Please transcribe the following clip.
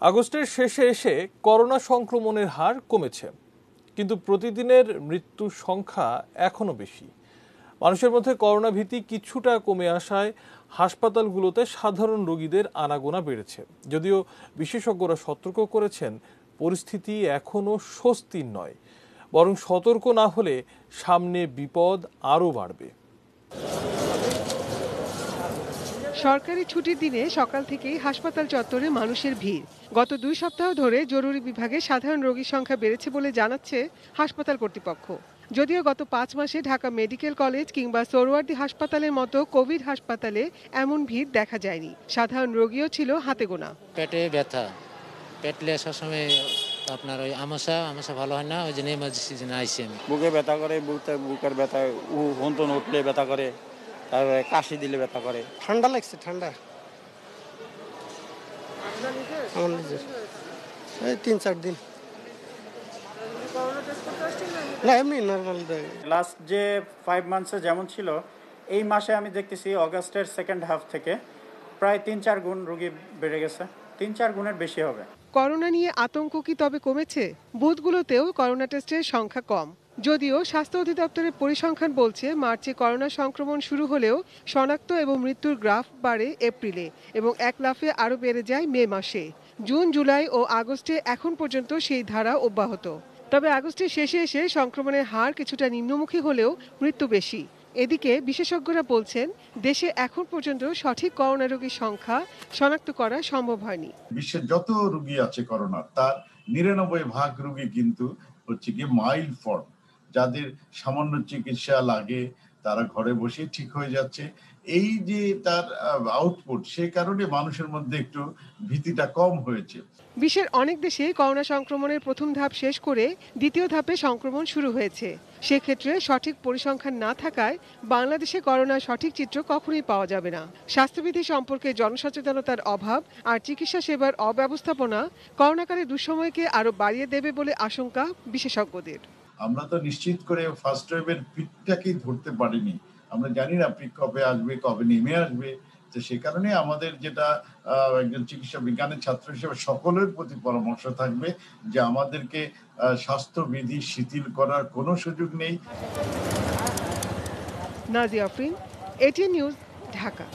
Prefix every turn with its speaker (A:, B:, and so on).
A: আগস্টের শেষে এসে করোনা সংক্রমণের হার কমেছে, কিন্তু প্রতিদিনের মৃত্যুর সংখ্যা এখনো বেশি। মানুষের মধ্যে করোনা ভীতি কিছুটা কমে আসায় হাসপাতালগুলোতে সাধারণ রোগীদের আনাগোনা বেড়েছে। যদিও বিশেষজ্ঞরা সতর্ক করেছেন, পরিস্থিতি এখনো স্বস্তির নয়, বরং সতর্ক না হলে সামনে বিপদ আরও বাড়বে।
B: সরকারি ছুটির দিনে সকাল থেকেই হাসপাতাল চত্বরে মানুষের ভিড়। গত 2 সপ্তাহ ধরে জরুরি বিভাগে সাধারণ রোগীর সংখ্যা বেড়েছে বলে জানাচ্ছে হাসপাতাল কর্তৃপক্ষ। যদিও গত 5 মাসে ঢাকা মেডিকেল কলেজ কিংবা সোহরাওয়ার্দী হাসপাতালের মতো কোভিড হাসপাতালে এমন ভিড় দেখা যায়নি। সাধারণ রোগীও ছিল হাতে গোনা।
C: পেটে ব্যথা, পেটলে সবসময় আপনার ওই আমাশা ভালো হয় না, ওই জন্য ইমার্জেন্সি জন্য আইসি আমি।
D: বুকে ব্যথা করে, বুকের ব্যথা হন্তন উঠলে ব্যথা করে, তারপরে কাশি দিলে ব্যথা করে।
E: ঠান্ডা লাগছে, ঠান্ডা আমার নিজের এই 3-4 দিন না, এমনি নর্মাল।
D: লাস্ট যে 5 মান্থসে যেমন ছিল, এই মাসে আমি দেখতেছি অগাস্টের সেকেন্ড হাফ থেকে প্রায় 3-4 গুণ রোগী বেড়ে গেছে, 3-4 গুণের বেশি হবে।
B: করোনা নিয়ে আতঙ্ক কি তবে কমেছে? বুথগুলোতেও করোনা টেস্টের সংখ্যা কম। যদিও স্বাস্থ্য অধিদপ্তরের পরিসংখ্যান বলছে, মার্চে করোনা সংক্রমণ শুরু হলেও শনাক্ত এবং মৃত্যুর গ্রাফ বাড়ে এপ্রিলে এবং এক লাফে আরও বেড়ে যায় মে মাসে। জুন, জুলাই ও আগস্টে এখন পর্যন্ত সেই ধারা অব্যাহত। তবে আগস্টের শেষে এসে সংক্রমণের হার কিছুটা নিম্নমুখী হলেও মৃত্যু বেশি। এদিকে বিশেষজ্ঞরা বলছেন, দেশে এখন পর্যন্ত সঠিক করোনা রোগীর সংখ্যা শনাক্ত করা সম্ভব হয়নি।
F: বিশ্বের যত রোগী আছে করোনার, তার 99% রোগী কিন্তু হচ্ছে কি মাইল্ড ফর্ম, যাদের সামান্য চিকিৎসা লাগে, তারা ঘরে বসে ঠিক হয়ে যাচ্ছে। এই যে তার আউটপুট, সেই কারণে মানুষের মধ্যে একটু ভীতিটা কম হয়েছে।
B: বিশ্বের অনেক দেশে করোনা সংক্রমণের প্রথম ধাপ শেষ করে দ্বিতীয় ধাপে সংক্রমণ শুরু হয়েছে। সেক্ষেত্রে সঠিক পরিসংখ্যান না থাকায় বাংলাদেশে করোনার সঠিক চিত্র কখনোই পাওয়া যাবে না। স্বাস্থ্যবিধি সম্পর্কে জনসচেতনতার অভাব আর চিকিৎসা সেবার অব্যবস্থাপনা করোনাকালে দুঃসময়কে আরো বাড়িয়ে দেবে বলে আশঙ্কা বিশেষজ্ঞদের।
F: আমরা তো নিশ্চিত করে ফার্স্ট ওয়েভের পিকটাকেই ধরতে পারিনি। আমরা জানি না পিক কবে আসবে, কবে নেমে আসবে। তো সে কারণে আমাদের যেটা একজন চিকিৎসা বিজ্ঞানের ছাত্র হিসেবে সকলের প্রতি পরামর্শ থাকবে যে আমাদেরকে স্বাস্থ্যবিধি শিথিল করার কোনো সুযোগ নেই।
B: Nazia Afrin, ATN news, Dhaka.